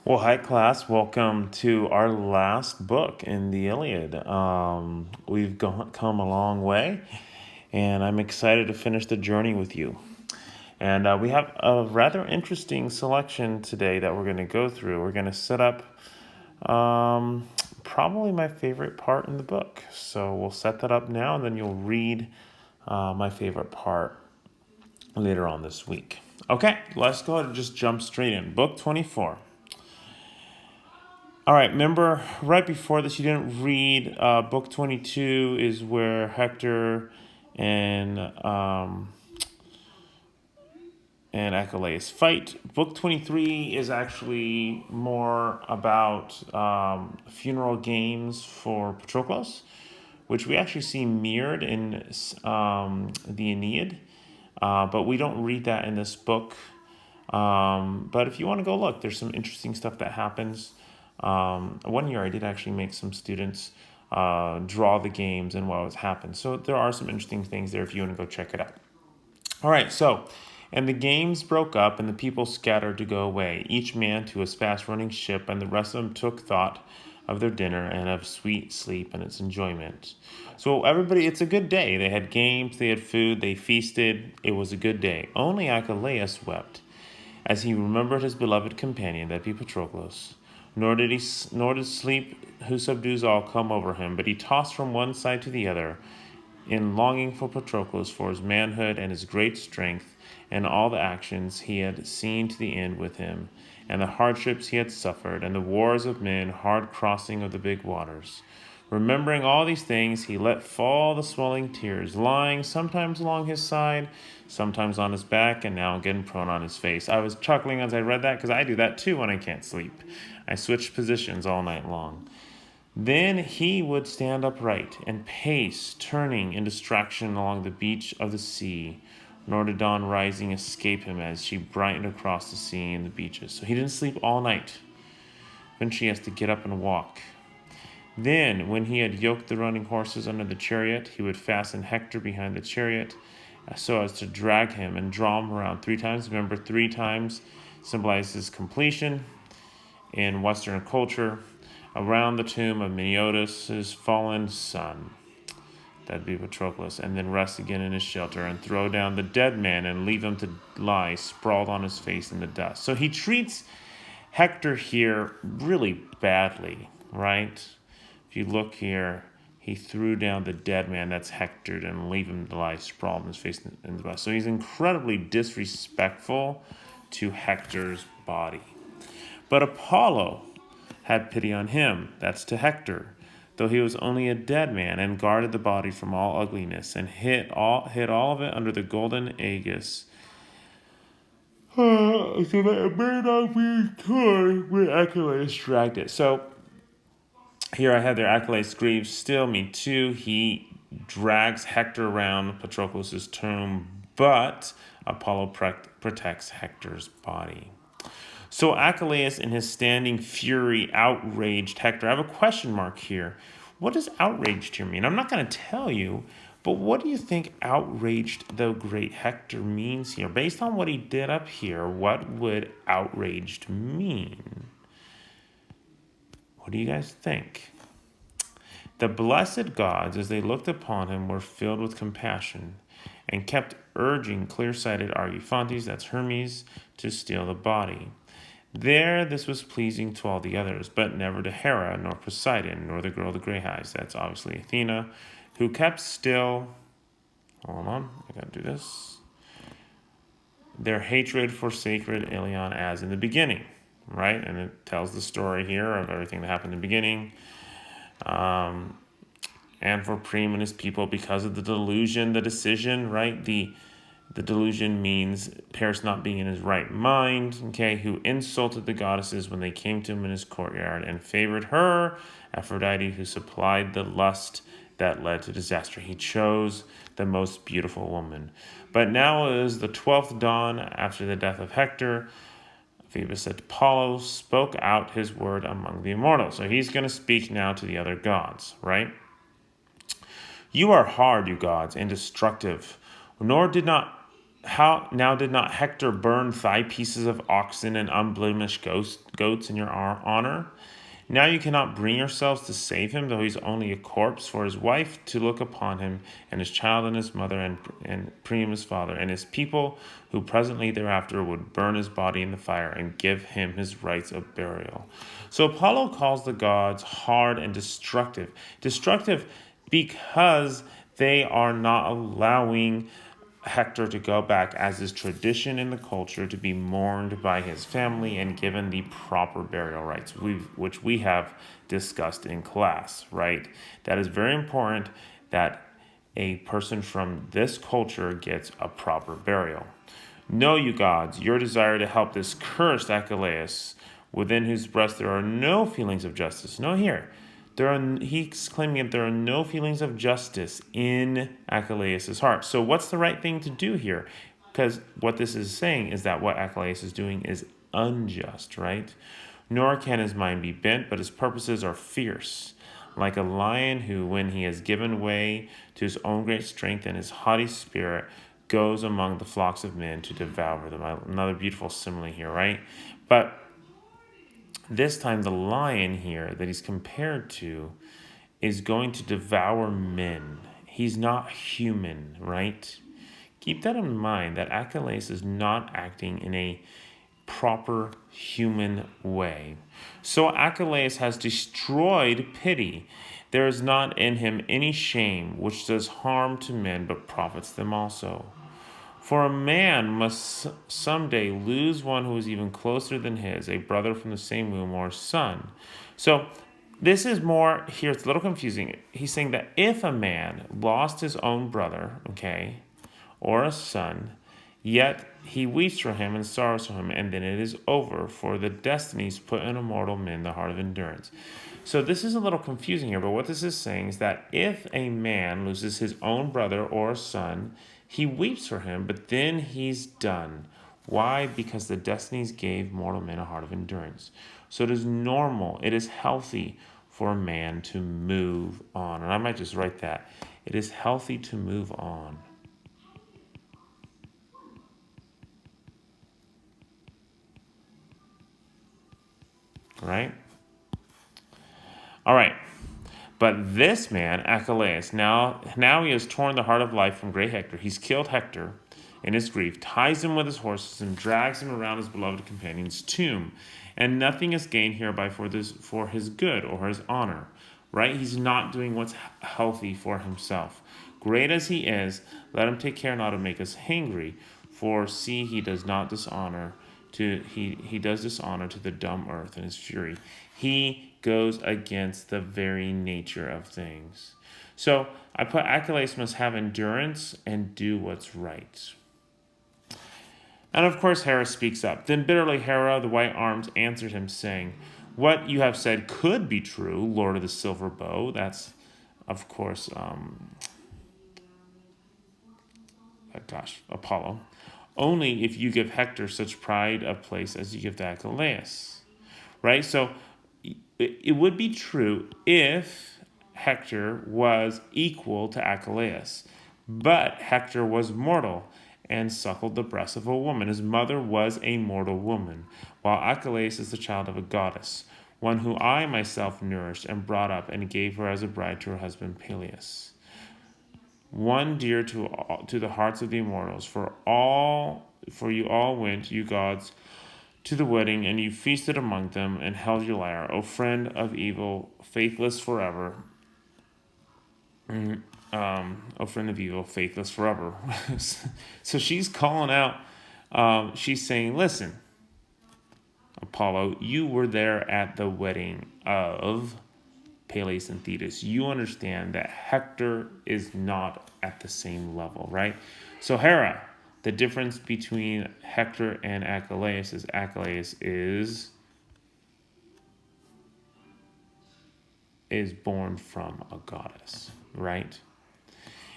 Well, hi, class. Welcome to our last book in the Iliad. We've come a long way, and I'm excited to finish the journey with you. And we have a rather interesting selection today that we're going to go through. We're going to set up um, probably my favorite part in the book. So we'll set that up now, and then you'll read my favorite part later on this week. Okay, let's go ahead and just jump straight in. Book 24. All right, remember right before this, you didn't read book 22 is where Hector and um, and Achilles fight. Book 23 is actually more about funeral games for Patroclus, which we actually see mirrored in the Aeneid, but we don't read that in this book. But if you want to go look, there's some interesting stuff that happens. One year I did actually make some students draw the games and what was happened. So there are some interesting things there if you want to go check it out. All right, so, and the games broke up and the people scattered to go away, each man to his fast running ship, and the rest of them took thought of their dinner and of sweet sleep and its enjoyment. So everybody, it's a good day. They had games, they had food, they feasted. It was a good day. Only Achilles wept as he remembered his beloved companion, that be Patroclus. Nor did sleep, who subdues all, come over him, but he tossed from one side to the other, in longing for Patroclus, for his manhood and his great strength, and all the actions he had seen to the end with him, and the hardships he had suffered, and the wars of men, hard crossing of the big waters. Remembering all these things, he let fall the swelling tears, lying sometimes along his side, sometimes on his back, and now again prone on his face. I was chuckling as I read that because I do that too when I can't sleep. I switch positions all night long. Then he would stand upright and pace, turning in distraction along the beach of the sea, nor did dawn rising escape him as she brightened across the sea and the beaches. So he didn't sleep all night. Eventually he has to get up and walk. Then, when he had yoked the running horses under the chariot, he would fasten Hector behind the chariot so as to drag him and draw him around 3 times. Remember, 3 times symbolizes completion in Western culture, around the tomb of Meniodas' fallen son. That'd be Patroclus, and then rest again in his shelter and throw down the dead man and leave him to lie sprawled on his face in the dust. So he treats Hector here really badly, right? If you look here, he threw down the dead man, that's Hector, and leave him to lie sprawled on his face in the dust. So he's incredibly disrespectful to Hector's body. But Apollo had pity on him, that's to Hector, though he was only a dead man, and guarded the body from all ugliness, and hid all of it under the golden aegis. So that it may not be torn when Achilles dragged it. So here I have their Achilles grieves still, me too. He drags Hector around Patroclus' tomb, but Apollo protects Hector's body. So Achilles, in his standing fury, outraged Hector. I have a question mark here. What does outraged here mean? I'm not going to tell you, but what do you think outraged the great Hector means here? Based on what he did up here, what would outraged mean? What do you guys think? The blessed gods, as they looked upon him, were filled with compassion and kept urging clear-sighted Argiphantes, that's Hermes, to steal the body. There, this was pleasing to all the others, but never to Hera, nor Poseidon, nor the girl of the gray eyes. That's obviously Athena, who kept still. Hold on, I gotta do this. Their hatred for sacred Ilion as in the beginning, right? And it tells the story here of everything that happened in the beginning. And for Priam and his people, because of the delusion, the decision, right? The delusion means Paris not being in his right mind, okay, who insulted the goddesses when they came to him in his courtyard and favored her, Aphrodite, who supplied the lust that led to disaster. He chose the most beautiful woman. But now is the 12th dawn after the death of Hector. Phoebus said, Apollo spoke out his word among the immortals. So he's going to speak now to the other gods, right? You are hard, you gods, and destructive, nor did not How now did not Hector burn thigh pieces of oxen and unblemished goats in your honor? Now you cannot bring yourselves to save him, though he's only a corpse, for his wife to look upon him, and his child and his mother, and Priam his father, and his people, who presently thereafter would burn his body in the fire and give him his rites of burial. So Apollo calls the gods hard and destructive. Destructive because they are not allowing Hector to go back, as is tradition in the culture, to be mourned by his family and given the proper burial rites, which we have discussed in class, right? That is very important that a person from this culture gets a proper burial. Know, you gods, your desire to help this cursed Achilles, within whose breast there are no feelings of justice. No, here. He's claiming that there are no feelings of justice in Achilles' heart. So what's the right thing to do here? Because what this is saying is that what Achilles is doing is unjust, right? Nor can his mind be bent, but his purposes are fierce. Like a lion who, when he has given way to his own great strength and his haughty spirit, goes among the flocks of men to devour them. Another beautiful simile here, right? But this time, the lion here that he's compared to is going to devour men. He's not human, right? Keep that in mind, that Achilles is not acting in a proper human way. So Achilles has destroyed pity. There is not in him any shame which does harm to men but profits them also. For a man must someday lose one who is even closer than his, a brother from the same womb or son. So this is more, here it's a little confusing. He's saying that if a man lost his own brother, okay, or a son, yet he weeps for him and sorrows for him, and then it is over, for the destinies put in immortal men the heart of endurance. So this is a little confusing here, but what this is saying is that if a man loses his own brother or a son, he weeps for him, but then he's done. Why? Because the destinies gave mortal men a heart of endurance. So it is normal, it is healthy for a man to move on. And I might just write that. It is healthy to move on. Right? All right. But this man, Achilles, now he has torn the heart of life from great Hector. He's killed Hector in his grief, ties him with his horses, and drags him around his beloved companion's tomb. And nothing is gained hereby for his good or his honor. Right? He's not doing what's healthy for himself. Great as he is, let him take care not to make us hangry. For see, he does not dishonor he does dishonor to the dumb earth in his fury. He goes against the very nature of things. So I put Achilles must have endurance and do what's right. And of course Hera speaks up. Then bitterly Hera, the white arms, answered him, saying, what you have said could be true, Lord of the silver bow. That's, of course, Apollo. Only if you give Hector such pride of place as you give to Achilles. Right? So it would be true if Hector was equal to Achilles. But Hector was mortal and suckled the breast of a woman. His mother was a mortal woman, while Achilles is the child of a goddess, one who I myself nourished and brought up and gave her as a bride to her husband Peleus. One dear to the hearts of the immortals, for you all went, you gods, to the wedding, and you feasted among them and held your lyre, O friend of evil, faithless forever. O friend of evil, faithless forever. So she's calling out, she's saying, listen, Apollo, you were there at the wedding of Peleus and Thetis. You understand that Hector is not at the same level, right? So Hera, the difference between Hector and Achilles is born from a goddess, right?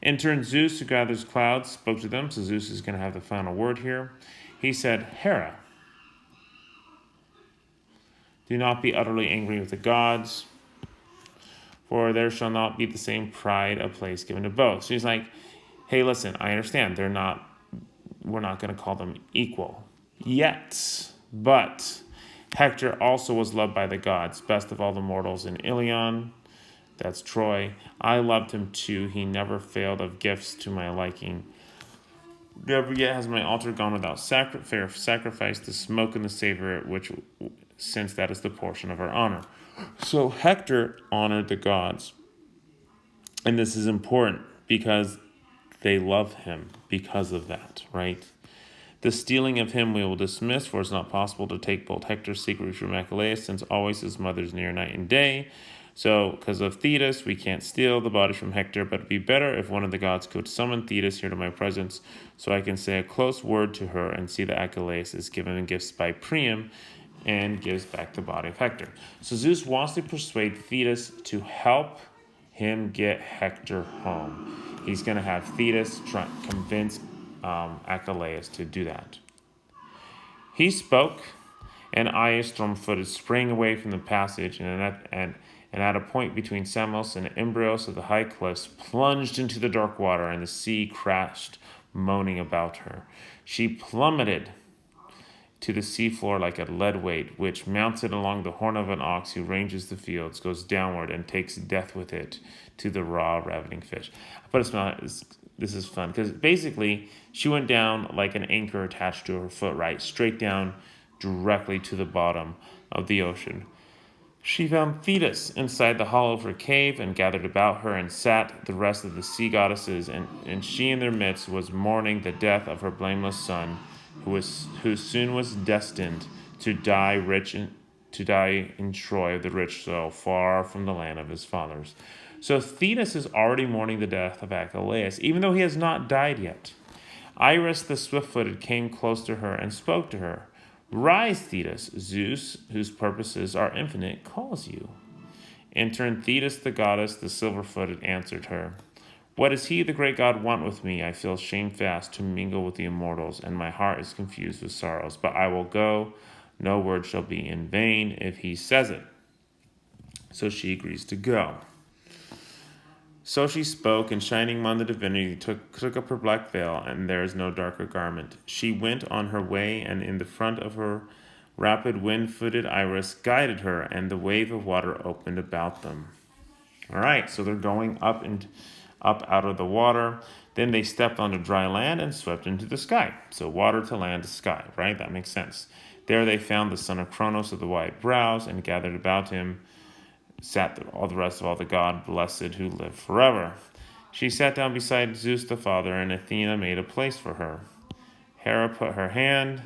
In turn, Zeus, who gathers clouds, spoke to them. So Zeus is going to have the final word here. He said, Hera, do not be utterly angry with the gods, for there shall not be the same pride of place given to both. So he's like, hey, listen, I understand they're not we're not going to call them equal yet. But Hector also was loved by the gods, best of all the mortals in Ilion. That's Troy. I loved him too. He never failed of gifts to my liking. Never yet has my altar gone without sacrifice, the smoke and the savor, which, since that is the portion of our honor. So Hector honored the gods. And this is important because they love him because of that, right? The stealing of him we will dismiss, for it's not possible to take both Hector's secret from Achilles, since always his mother's near night and day. So, because of Thetis, we can't steal the body from Hector, but it'd be better if one of the gods could summon Thetis here to my presence, so I can say a close word to her and see that Achilles is given gifts by Priam and gives back the body of Hector. So Zeus wants to persuade Thetis to help him get Hector home. He's going to have Thetis convince Achilles to do that. He spoke, and Aias, storm-footed, sprang away from the passage, and at a point between Samos and Imbrios of the high cliffs, plunged into the dark water, and the sea crashed, moaning about her. She plummeted to the seafloor like a lead weight, which, mounted along the horn of an ox who ranges the fields, goes downward and takes death with it to the raw, ravening fish. I put a smile. This is fun, because basically she went down like an anchor attached to her foot, right? Straight down directly to the bottom of the ocean. She found Thetis inside the hollow of her cave and gathered about her and sat the rest of the sea goddesses, and she in their midst was mourning the death of her blameless son, who soon was destined to die in Troy of the rich soil, far from the land of his fathers. So Thetis is already mourning the death of Achilles, even though he has not died yet. Iris the swift-footed came close to her and spoke to her. Rise, Thetis, Zeus, whose purposes are infinite, calls you. In turn, Thetis the goddess, the silver-footed, answered her. What does he, the great god, want with me? I feel shamefast to mingle with the immortals, and my heart is confused with sorrows. But I will go. No word shall be in vain if he says it. So she agrees to go. So she spoke, and shining among the divinity took up her black veil, and there is no darker garment. She went on her way, and in the front of her rapid wind-footed Iris guided her, and the wave of water opened about them. All right, so they're going up out of the water. Then they stepped onto dry land and swept into the sky. So water to land to sky, right? That makes sense. There they found the son of Cronos of the white brows and gathered about him. Sat all the rest of all the god blessed who live forever. She sat down beside Zeus the father, and Athena made a place for her. Hera put her hand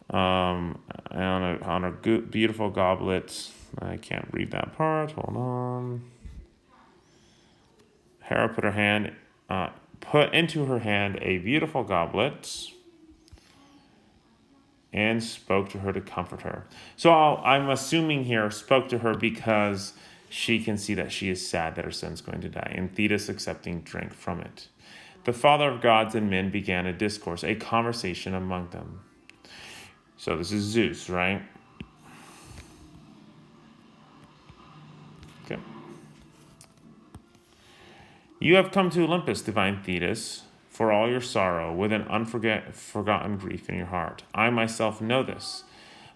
on a beautiful goblet. I can't read that part. Hold on. Hera put into her hand a beautiful goblet and spoke to her to comfort her. So I'm assuming here spoke to her because she can see that she is sad that her son's going to die, and Thetis accepting drink from it. The father of gods and men began a discourse, a conversation among them. So this is Zeus, right? Okay. You have come to Olympus, divine Thetis, for all your sorrow, with an forgotten grief in your heart. I myself know this,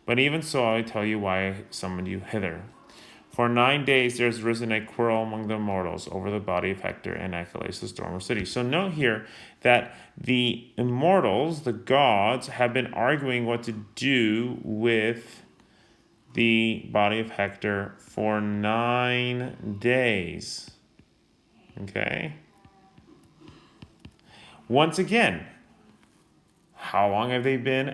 but even so I tell you why I summoned you hither. For 9 days there has risen a quarrel among the immortals over the body of Hector and Achilles, the stormer city. So note here that the immortals, the gods, have been arguing what to do with the body of Hector for 9 days. Okay? Once again, how long have they been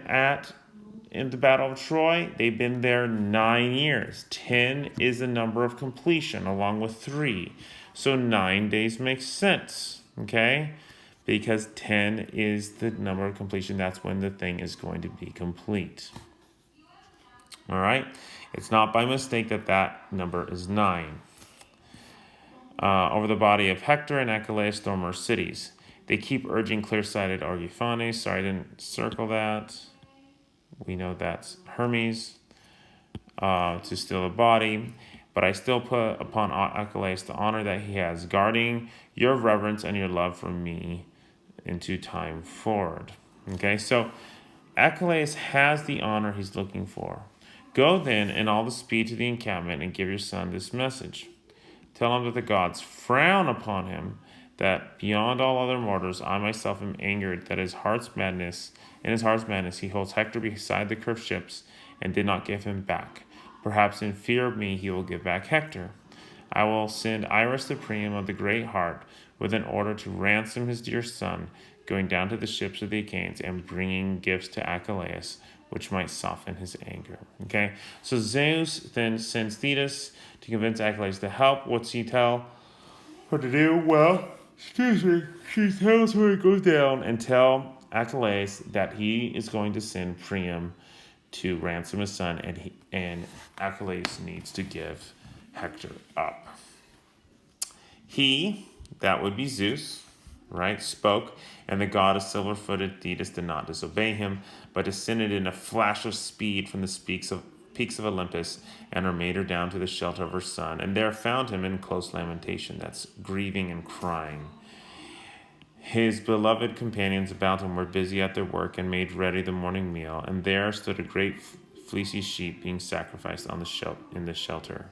in the Battle of Troy? They've been there 9 years. 10 is the number of completion, along with 3. So 9 days makes sense, okay? Because 10 is the number of completion. That's when the thing is going to be complete. All right? It's not by mistake that number is 9. Over the body of Hector and Achilles, stormer cities. They keep urging clear-sighted Argophanes. Sorry, I didn't circle that. We know that's Hermes to steal the body. But I still put upon Achilles the honor that he has, guarding your reverence and your love for me into time forward. Okay, so Achilles has the honor he's looking for. Go then in all the speed to the encampment and give your son this message. Tell him that the gods frown upon him, that beyond all other mortals I myself am angered that in his heart's madness he holds Hector beside the cursed ships and did not give him back. Perhaps in fear of me he will give back Hector. I will send Iris the Priam of the great heart with an order to ransom his dear son, going down to the ships of the Achaeans and bringing gifts to Achilles, which might soften his anger. Okay, so Zeus then sends Thetis to convince Achilles to help. What's he tell her to do? Well, she tells her to go down and tell Achilles that he is going to send Priam to ransom his son, and Achilles needs to give Hector up. He, that would be Zeus, right, spoke, and the god of silver-footed Thetis did not disobey him, but descended in a flash of speed from the peaks of Olympus, and her made her down to the shelter of her son, and there found him in close lamentation, that's grieving and crying. His beloved companions about him were busy at their work and made ready the morning meal, and there stood a great fleecy sheep being sacrificed in the shelter.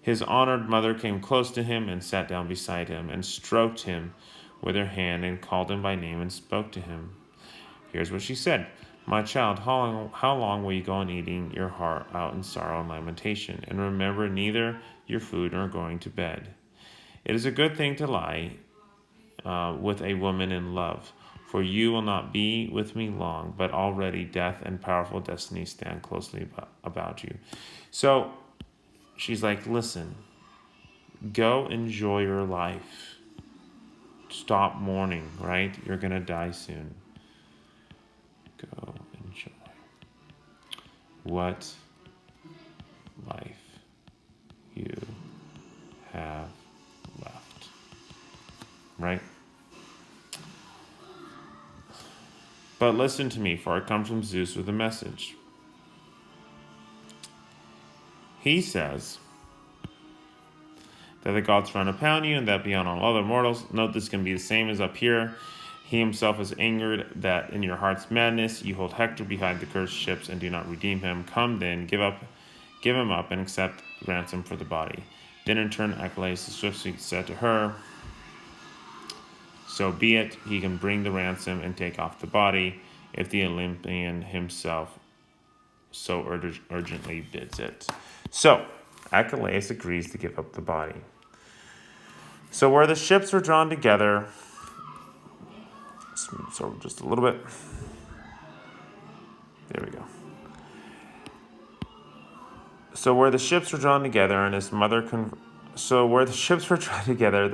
His honored mother came close to him and sat down beside him and stroked him with her hand and called him by name and spoke to him. Here's what she said. My child, how long will you go on eating your heart out in sorrow and lamentation, and remember neither your food nor going to bed? It is a good thing to lie with a woman in love, for you will not be with me long, but already death and powerful destiny stand closely about you. So she's like, listen, go enjoy your life. Stop mourning, right? You're going to die soon. Go enjoy what life you have left, right? But listen to me, for I come from Zeus with a message. He says that the gods frown upon you and that beyond all other mortals, note this can be the same as up here. He himself is angered that in your heart's madness you hold Hector behind the cursed ships and do not redeem him. Come then, give him up and accept ransom for the body. Then in turn Achilles swiftly said to her, so be it, he can bring the ransom and take off the body if the Olympian himself so urgently bids it. So Achilles agrees to give up the body. So where the ships were drawn together, smooth this over just a little bit. There we go. So where the ships were drawn together and his mother the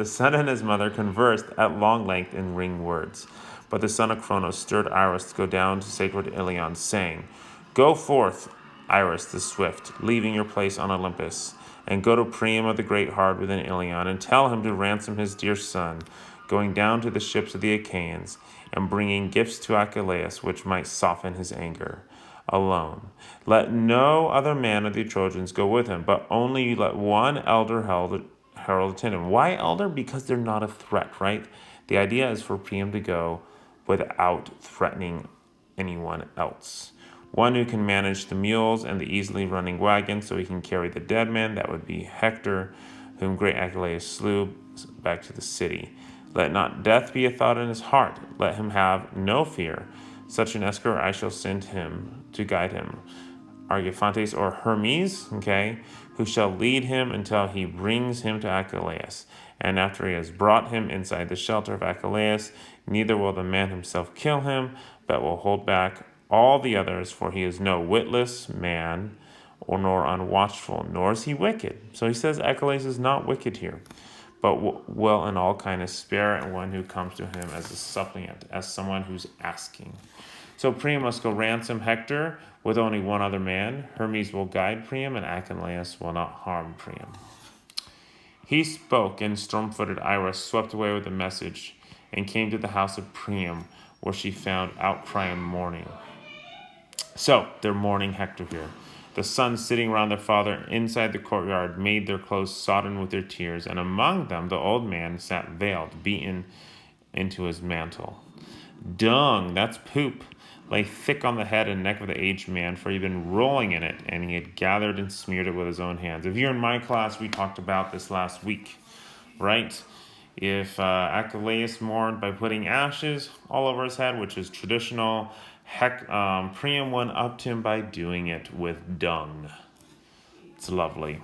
son and his mother conversed at long length in ring words. But the son of Cronos stirred Iris to go down to sacred Ilion, saying, Go forth, Iris the swift, leaving your place on Olympus, and go to Priam of the great heart within Ilion, and tell him to ransom his dear son, going down to the ships of the Achaeans, and bringing gifts to Achilles, which might soften his anger. Alone. Let no other man of the Trojans go with him, but only let one elder herald attend him. Why elder? Because they're not a threat, right? The idea is for Priam to go without threatening anyone else. One who can manage the mules and the easily running wagon so he can carry the dead man, that would be Hector, whom great Achilles slew, back to the city. Let not death be a thought in his heart. Let him have no fear. Such an escort I shall send him to guide him. Argiphantes or Hermes, who shall lead him until he brings him to Achilles. And after he has brought him inside the shelter of Achilles, neither will the man himself kill him, but will hold back all the others, for he is no witless man, nor unwatchful, nor is he wicked. So he says Achilles is not wicked here, but will in all kindness spare and one who comes to him as a suppliant, as someone who's asking. So Priam must go ransom Hector with only one other man. Hermes will guide Priam, and Achilles will not harm Priam. He spoke, and storm-footed Iris swept away with the message and came to the house of Priam, where she found outcry and mourning. So they're mourning Hector here. The sons sitting around their father inside the courtyard made their clothes sodden with their tears, and among them the old man sat veiled, beaten into his mantle. Dung, that's poop, lay thick on the head and neck of the aged man, for he'd been rolling in it, and he had gathered and smeared it with his own hands. If you're in my class, we talked about this last week, right? If Achilles mourned by putting ashes all over his head, which is traditional, Priam went up to him by doing it with dung. It's lovely.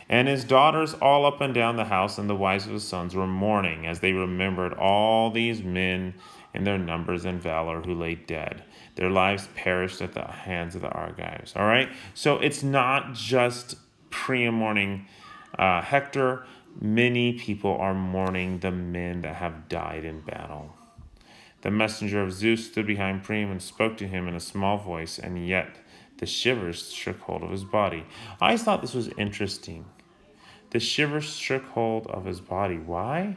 And his daughters all up and down the house and the wives of his sons were mourning as they remembered all these men in their numbers and valor who lay dead. Their lives perished at the hands of the Argives. All right? So it's not just Priam mourning Hector. Many people are mourning the men that have died in battle. The messenger of Zeus stood behind Priam and spoke to him in a small voice, and yet the shivers shook hold of his body. I always thought this was interesting. The shivers shook hold of his body. Why?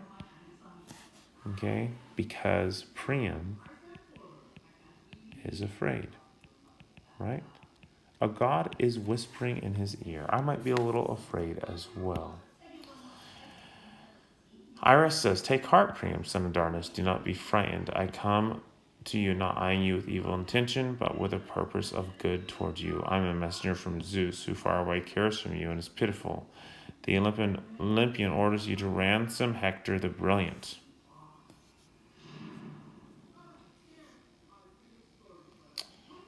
Okay, because Priam is afraid, right? A god is whispering in his ear. I might be a little afraid as well. Iris says, "Take heart, Priam, son of Darnus. Do not be frightened. I come to you not eyeing you with evil intention, but with a purpose of good towards you. I am a messenger from Zeus, who far away cares for you and is pitiful. The Olympian orders you to ransom Hector the Brilliant.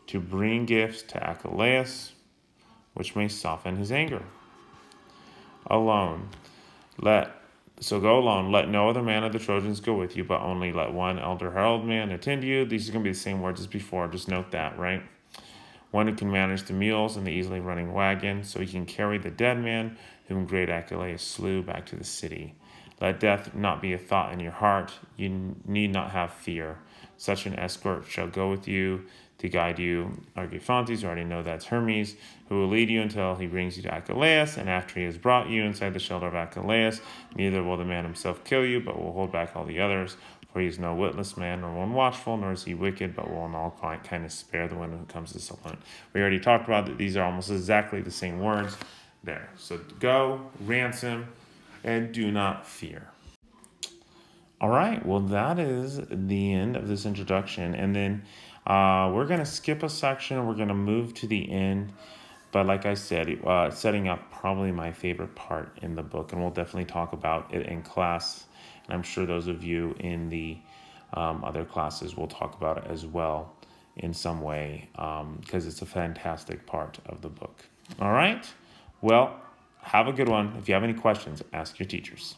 To bring gifts to Achilles, which may soften his anger. Alone. Go alone. Let no other man of the Trojans go with you, but only let one elder herald man attend you." These are going to be the same words as before. Just note that, right? One who can manage the mules and the easily running wagon, so he can carry the dead man whom great Achilles slew back to the city. Let death not be a thought in your heart. You need not have fear. Such an escort shall go with you to guide you. Argiphantes, you already know that's Hermes, who will lead you until he brings you to Achilles, and after he has brought you inside the shelter of Achilles, neither will the man himself kill you, but will hold back all the others. For he is no witless man, nor one watchful, nor is he wicked, but will in all kindness spare the one who comes to supplement. We already talked about that these are almost exactly the same words there. So go, ransom, and do not fear. All right, well, that is the end of this introduction. And then we're going to skip a section. We're going to move to the end. But like I said, setting up probably my favorite part in the book. And we'll definitely talk about it in class. And I'm sure those of you in the other classes will talk about it as well in some way, because it's a fantastic part of the book. All right, well, have a good one. If you have any questions, ask your teachers.